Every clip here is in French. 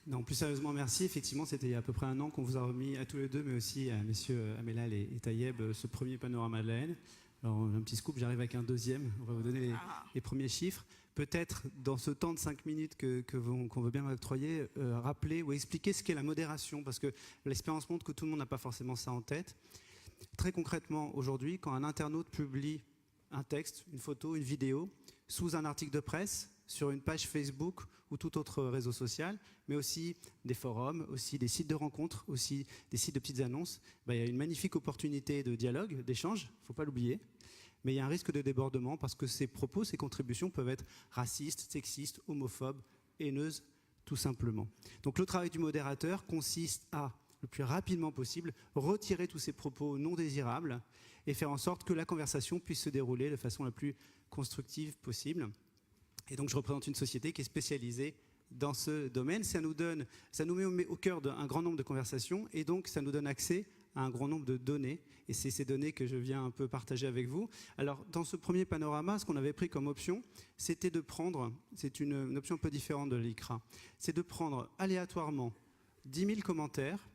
Non, plus sérieusement, merci. Effectivement, c'était il y a à peu près un an qu'on vous a remis à tous les deux, mais aussi à messieurs Amelal et Taïeb, ce premier panorama de la haine. Alors, un petit scoop, j'arrive avec un deuxième. On va vous donner les premiers chiffres. Peut-être, dans ce temps de 5 minutes qu'on veut bien m'octroyer, rappeler ou expliquer ce qu'est la modération, parce que l'expérience montre que tout le monde n'a pas forcément ça en tête. Très concrètement, aujourd'hui, quand un internaute publie un texte, une photo, une vidéo, sous un article de presse, sur une page Facebook ou tout autre réseau social, mais aussi des forums, aussi des sites de rencontres, aussi des sites de petites annonces, il y a une magnifique opportunité de dialogue, d'échange, il ne faut pas l'oublier, mais il y a un risque de débordement parce que ces propos, ces contributions peuvent être racistes, sexistes, homophobes, haineuses, tout simplement. Donc le travail du modérateur consiste à, le plus rapidement possible, retirer tous ces propos non désirables et faire en sorte que la conversation puisse se dérouler de façon la plus constructive possible. Et donc je représente une société qui est spécialisée dans ce domaine. Ça nous met au cœur d'un grand nombre de conversations et donc ça nous donne accès à un grand nombre de données. Et c'est ces données que je viens un peu partager avec vous. Alors dans ce premier panorama, ce qu'on avait pris comme option, c'était de prendre, c'est une option un peu différente de l'ICRA, c'est de prendre aléatoirement 10 000 commentaires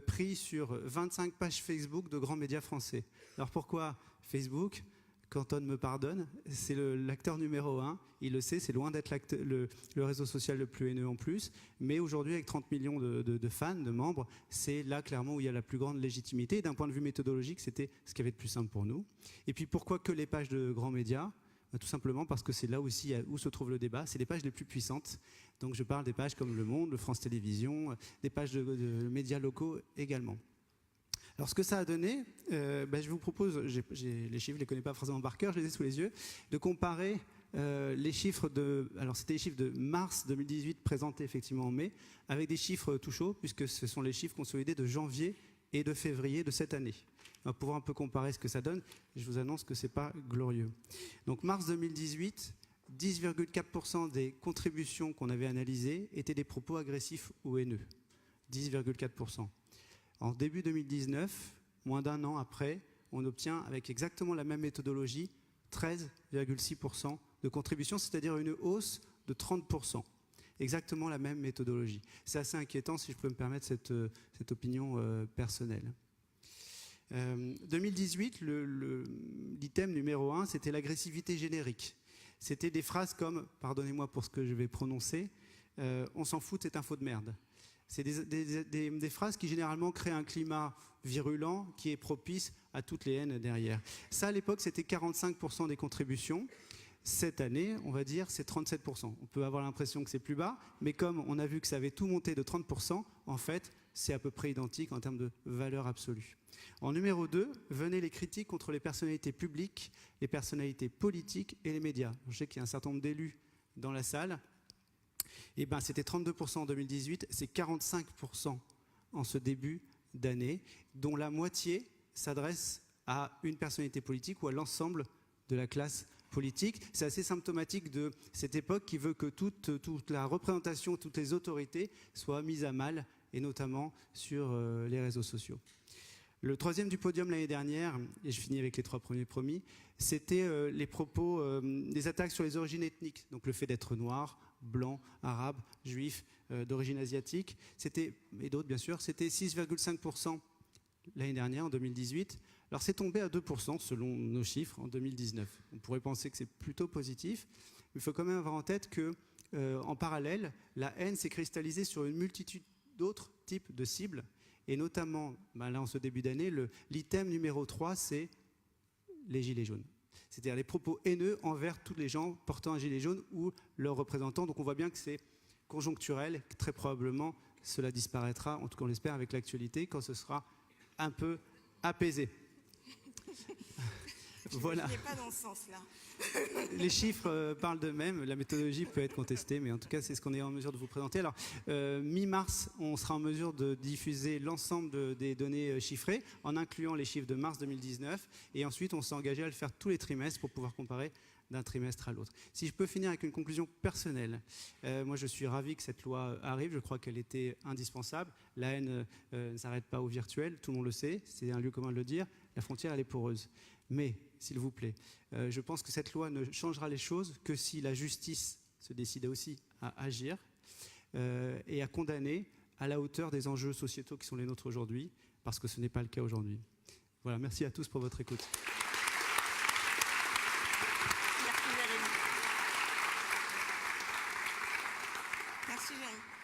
pris sur 25 pages Facebook de grands médias français. Alors pourquoi Facebook ? Qu'Anton me pardonne, c'est l'acteur numéro 1, il le sait, c'est loin d'être le réseau social le plus haineux en plus, mais aujourd'hui avec 30 millions de fans, de membres, c'est là clairement où il y a la plus grande légitimité. Et d'un point de vue méthodologique, c'était ce qui avait de plus simple pour nous. Et puis pourquoi que les pages de grands médias ? Tout simplement parce que c'est là aussi où se trouve le débat, c'est les pages les plus puissantes. Donc je parle des pages comme Le Monde, le France Télévisions, des pages de médias locaux également. Alors ce que ça a donné, je vous propose, les chiffres, je ne les connais pas forcément par cœur, je les ai sous les yeux, de comparer les chiffres alors c'était les chiffres de mars 2018 présentés effectivement en mai, avec des chiffres tout chauds, puisque ce sont les chiffres consolidés de janvier et de février de cette année. On va pouvoir un peu comparer ce que ça donne, je vous annonce que ce n'est pas glorieux. Donc mars 2018, 10,4% des contributions qu'on avait analysées étaient des propos agressifs ou haineux. 10,4%. En début 2019, moins d'un an après, on obtient, avec exactement la même méthodologie, 13,6% de contribution, c'est-à-dire une hausse de 30%. Exactement la même méthodologie. C'est assez inquiétant, si je peux me permettre cette opinion personnelle. 2018, l'item numéro 1, c'était l'agressivité générique. C'était des phrases comme, pardonnez-moi pour ce que je vais prononcer, on s'en fout, c'est un faux de merde. C'est des phrases qui généralement créent un climat virulent qui est propice à toutes les haines derrière. Ça, à l'époque, c'était 45% des contributions. Cette année, on va dire, c'est 37%. On peut avoir l'impression que c'est plus bas, mais comme on a vu que ça avait tout monté de 30%, en fait, c'est à peu près identique en termes de valeur absolue. En numéro 2, venaient les critiques contre les personnalités publiques, les personnalités politiques et les médias. Je sais qu'il y a un certain nombre d'élus dans la salle. Eh ben, c'était 32% en 2018, c'est 45% en ce début d'année, dont la moitié s'adresse à une personnalité politique ou à l'ensemble de la classe politique. C'est assez symptomatique de cette époque qui veut que toute la représentation, toutes les autorités soient mises à mal, et notamment sur les réseaux sociaux. Le troisième du podium l'année dernière, et je finis avec les 3 premiers promis, c'était les propos, des attaques sur les origines ethniques, donc le fait d'être noir, blanc, arabe, juif, d'origine asiatique, et d'autres bien sûr, c'était 6,5% l'année dernière, en 2018. Alors c'est tombé à 2% selon nos chiffres en 2019. On pourrait penser que c'est plutôt positif, mais il faut quand même avoir en tête que, en parallèle, la haine s'est cristallisée sur une multitude d'autres types de cibles, et notamment, là en ce début d'année, l'item numéro 3, c'est les gilets jaunes. C'est-à-dire les propos haineux envers tous les gens portant un gilet jaune ou leurs représentants. Donc on voit bien que c'est conjoncturel, que très probablement cela disparaîtra, en tout cas on l'espère, avec l'actualité, quand ce sera un peu apaisé. Voilà. Je n'ai pas dans ce sens-là. Les chiffres parlent d'eux-mêmes, la méthodologie peut être contestée, mais en tout cas c'est ce qu'on est en mesure de vous présenter. Alors, mi-mars, on sera en mesure de diffuser l'ensemble des données chiffrées, en incluant les chiffres de mars 2019, et ensuite on s'est engagé à le faire tous les trimestres pour pouvoir comparer d'un trimestre à l'autre. Si je peux finir avec une conclusion personnelle, moi je suis ravi que cette loi arrive, je crois qu'elle était indispensable. La haine ne s'arrête pas au virtuel, tout le monde le sait, c'est un lieu commun de le dire, la frontière elle est poreuse. Mais, s'il vous plaît, je pense que cette loi ne changera les choses que si la justice se décidait aussi à agir. et à condamner à la hauteur des enjeux sociétaux qui sont les nôtres aujourd'hui, parce que ce n'est pas le cas aujourd'hui. Voilà, merci à tous pour votre écoute. Merci Jérémy.